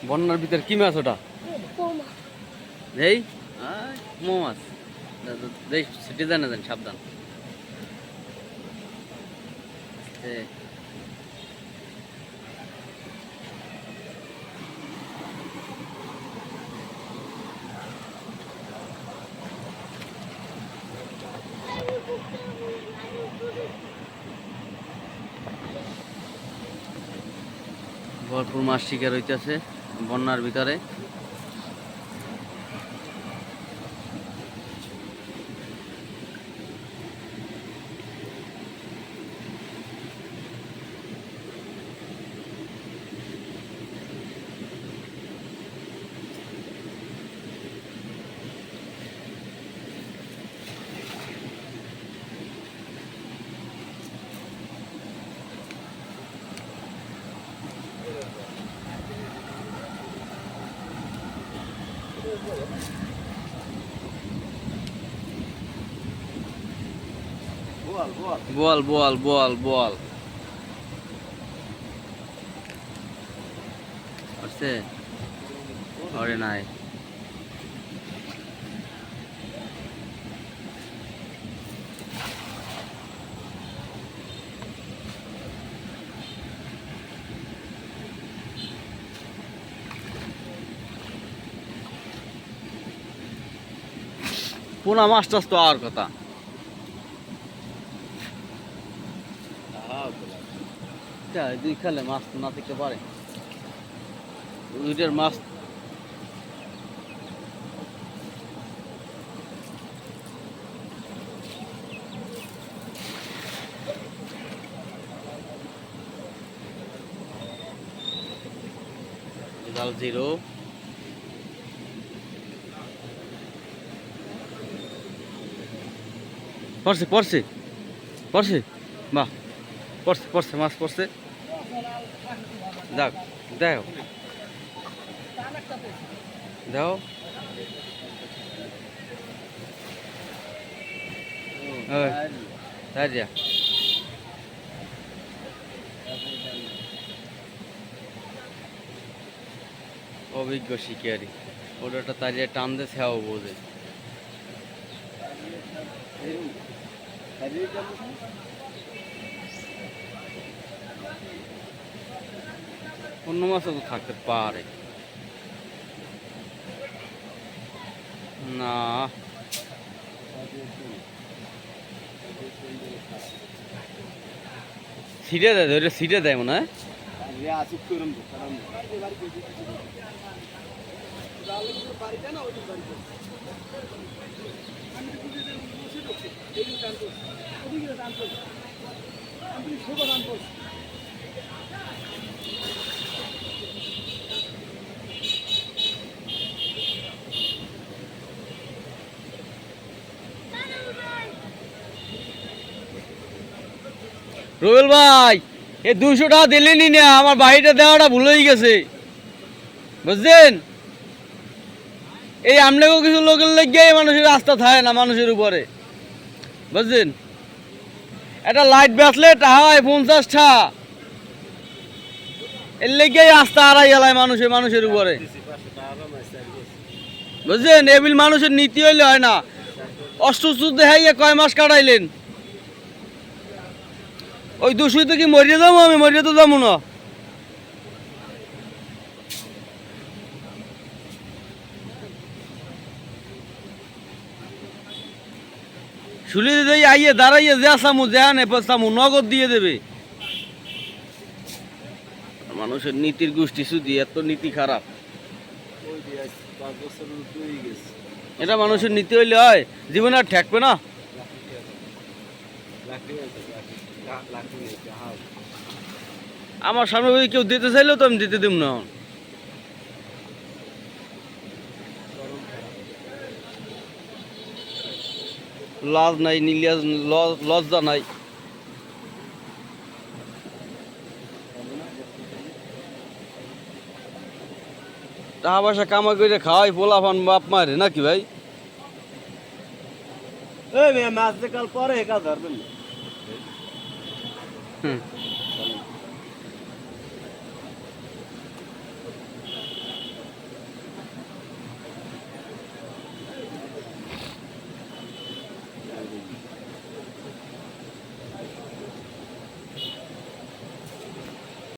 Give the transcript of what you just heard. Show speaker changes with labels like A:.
A: বন্যার ভিতর কি মাছ ওটা? এই মো মাছ। দেখ সিটি দেন না, সাবধান। ভরপুর মাছ শিকার হইতেছে বন্যার ভিতরে। বোয়াল বোয়াল বোয়াল বোয়াল আসছে, ওরে নাই। পোনা মাছ টাছ তো আর কথা, দুই খেলে মাছ তো না থাকতে পারে। দুইটার মাছ জাল জিরো। পড়ছে পড়ছে পড়ছে, বাহ পড়ছে পড়ছে, মাছ পড়ছে। দেখ দেও দেও, অভিজ্ঞ শিকারি ওটা তারিয়া টান দিয়ে সেও বোঝে। অন্য মাছও তো থাকতে পারে না। সিটে দেয়, ধরে সিটে দেয় মনে হয়। রুবেল ভাই, এই 200 টাকা দিলেনি না, আমার বাড়িটা দেওয়াটা ভুল হয়ে গেছে বুঝছেন। এই আমলেও কিছু লোকের লেগে মানুষের রাস্তা থাকে না মানুষের উপরে বুঝছেন। একটা লাইট বেচলে টাকা হয় 50 টাকা, এর লেগে রাস্তা আড়াই এলায় মানুষের উপরে বুঝছেন। এবিল মানুষের নীতি হইলে হয় না। অসুস্থ দেখাইয়া কয় মাস কাটাইলেন, ওই 200 কি মরিয়ে যাবো? আমি মরিয়ে তো যাবো না। শুলি দিয়ে আইয়ে দাঁড়াইয়ে যা সামু যা নেপা সামু নগদ দিয়ে দেবে। মানুষের নীতির গোষ্ঠী শুধু এত নীতি খারাপ। এটা মানুষের নীতি হইলে হয়, জীবনে আর ঠেকবে না। আমার সামনে ওই কেউ দিতে চাইলেও তো আমি দিতে দিব না। লাজ নাই, নিলিয়াজ লজ্জা নাই। টাকা পয়সা কামাই করে খাওয়াই পোলাপান বাপ মারে নাকি ভাই?
B: মাছ কাল পরে কাজ ধরবেন।